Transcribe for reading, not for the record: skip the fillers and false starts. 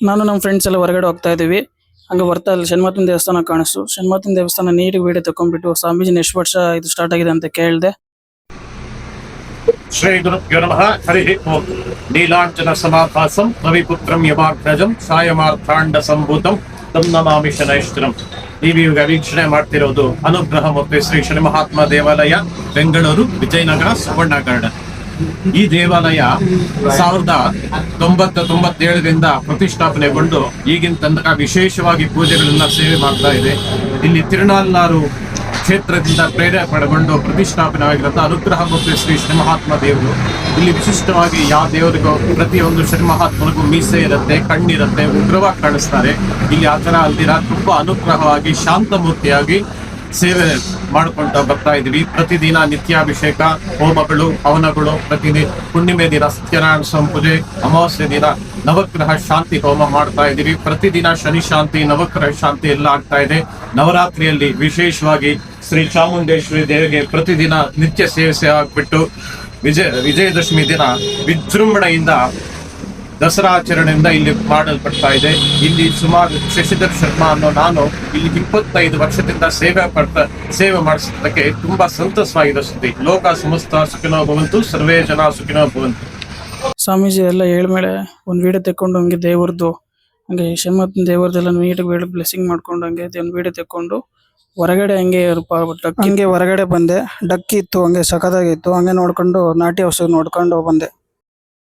ನಾನು ನಮ್ಮ ಫ್ರೆಂಡ್ಸ್ ಎಲ್ಲ ಹೊರಗಡೆ ಹೋಗ್ತಾ ಇದೀವಿ. ಹಂಗೆ ಬರ್ತಾ ಅಲ್ಲಿ ಶನಿಮಹಾತ್ಮನ ದೇವಸ್ಥಾನ ಕಾಣಿಸ್ತು. ಶನಿಮಹಾತ್ಮನ ದೇವಸ್ಥಾನ ನೀಟಾಗಿ ವಿಡಿಯೋ ತಕೊಂಡ್ಬಿಟ್ಟು ಸ್ವಾಮೀಜಿನ ಎಷ್ಟು ವರ್ಷ ಇದು ಸ್ಟಾರ್ಟ್ ಆಗಿದೆ ಅಂತ ಕೇಳಿದೆ. ಶ್ರೀ ಗುರುಭ್ಯೋ ನಮಃ. ಹರಿ ಓಂ. ನೀಲಾಂಜನ ಸಮಾಭಾಸಂ ರವಿಪುತ್ರಂ ಯಮಾಗ್ರಜಂ ಸಾಯಮಾರ್ಥಾಂಡ ಸಂಭೂತಂ ತಂ ನಮಾಮಿ ಶನೈಶ್ವರಂ. ನೀವೀಗ ವೀಕ್ಷಣೆ ಮಾಡ್ತಿರೋದು ಅನುಗ್ರಹ ಮೂರ್ತಿ ಶ್ರೀ ಶನಿ ಮಹಾತ್ಮ ದೇವಾಲಯ, ಬೆಂಗಳೂರು, ವಿಜಯನಗರ, ಸುವರ್ಣ ಗಾರ್ಡನ್. ಈ ದೇವಾಲಯ 1997ರಿಂದ ಪ್ರತಿಷ್ಠಾಪನೆಗೊಂಡು ಈಗಿನ ತನಕ ವಿಶೇಷವಾಗಿ ಪೂಜೆಗಳನ್ನ ಸೇವೆ ಮಾಡ್ತಾ ಇದೆ. ಇಲ್ಲಿ ತಿರುನಾಲ್ನಾರು ಕ್ಷೇತ್ರದಿಂದ ಪ್ರೇರೇಪಣೆಗೊಂಡು ಪ್ರತಿಷ್ಠಾಪನೆ ಆಗಿರುವಂತಹ ಅನುಗ್ರಹ ಮೂರ್ತಿ ಶ್ರೀ ಶ್ರೀ ಮಹಾತ್ಮ ದೇವರು. ಇಲ್ಲಿ ವಿಶಿಷ್ಟವಾಗಿ ಯಾವ ದೇವರಿಗೂ ಪ್ರತಿಯೊಂದು ಶ್ರೀ ಮಹಾತ್ಮನಿಗೂ ಮೀಸೆ ಇರುತ್ತೆ, ಕಣ್ಣಿರುತ್ತೆ, ಉಗ್ರವಾಗಿ ಕಾಣಿಸ್ತಾರೆ. ಇಲ್ಲಿ ಆ ತರ ಅಲ್ದಿರ ತುಂಬಾ ಅನುಗ್ರಹವಾಗಿ ಶಾಂತ ಮೂರ್ತಿಯಾಗಿ ಸೇವೆ ಮಾಡ್ಕೊಂತ ಬರ್ತಾ ಇದೀವಿ. ಪ್ರತಿದಿನ ನಿತ್ಯಾಭಿಷೇಕ, ಹೋಮಗಳು, ಹವನಗಳು, ಹುಣ್ಣಿಮೆ ದಿನ ಸತ್ಯನಾರಾಯಣ ಸಂಪೂಜೆ, ಅಮಾವಾಸ್ಯೆ ದಿನ ನವಗ್ರಹ ಶಾಂತಿ ಹೋಮ ಮಾಡ್ತಾ ಇದೀವಿ. ಪ್ರತಿದಿನ ಶನಿ ಶಾಂತಿ, ನವಗ್ರಹ ಶಾಂತಿ ಎಲ್ಲ ಆಗ್ತಾ ಇದೆ. ನವರಾತ್ರಿಯಲ್ಲಿ ವಿಶೇಷವಾಗಿ ಶ್ರೀ ಚಾಮುಂಡೇಶ್ವರಿ ದೇವಿಗೆ ಪ್ರತಿದಿನ ನಿತ್ಯ ಸೇವೆ ಆಗ್ಬಿಟ್ಟು ವಿಜಯದಶಮಿ ದಿನ ವಿಜೃಂಭಣೆಯಿಂದ ದಸರಾ ಆಚರಣೆಯಿಂದ ಇಲ್ಲಿ ಮಾಡಲ್ಪಡ್ತಾ ಇದೆ. ಇಲ್ಲಿ ಸುಮಾರು ಶಶಿಧರ್ ಶರ್ಮಾ ಅನ್ನೋ ನಾನು ಇಲ್ಲಿ 25 ವರ್ಷದಿಂದ ಸೇವೆ ಮಾಡಿಸೋದಕ್ಕೆ ತುಂಬಾ ಸಂತಸವಾಗಿದೆ. ಸುದ್ದಿ ಲೋಕ ಸಮಸ್ತ ಸುಖಿನೋ ಭವಂತು, ಸರ್ವೇ ಜನ ಸುಖಿನೋ ಭವಂತು. ಸ್ವಾಮೀಜಿ ಎಲ್ಲ ಹೇಳ್ಮೇಲೆ ಒಂದು ವಿಡಿಯೋ ತೆಕ್ಕೊಂಡು ಹಂಗೆ ದೇವ್ರದ್ದು ಹಂಗೆ ಶನಿಮಹಾತ್ಮನ ದೇವ್ರದ್ದೆಲ್ಲ ನೀಟಾಗಿ ಬ್ಲೆಸ್ಸಿಂಗ್ ಮಾಡ್ಕೊಂಡು ಹಂಗೆ ಒಂದು ವಿಡಿಯೋ ತೆಕ್ಕೊಂಡು ಹೊರಗಡೆ ಹಂಗೆ ಹೊರಗಡೆ ಬಂದೆ. ಡಕ್ಕಿ ಇತ್ತು, ಹಂಗೆ ಸಖತ್ತಾಗಿತ್ತು. ಹಂಗೆ ನೋಡ್ಕೊಂಡು ನಾಟಿ ಔಷಧಿ ನೋಡ್ಕೊಂಡು ಬಂದೆ.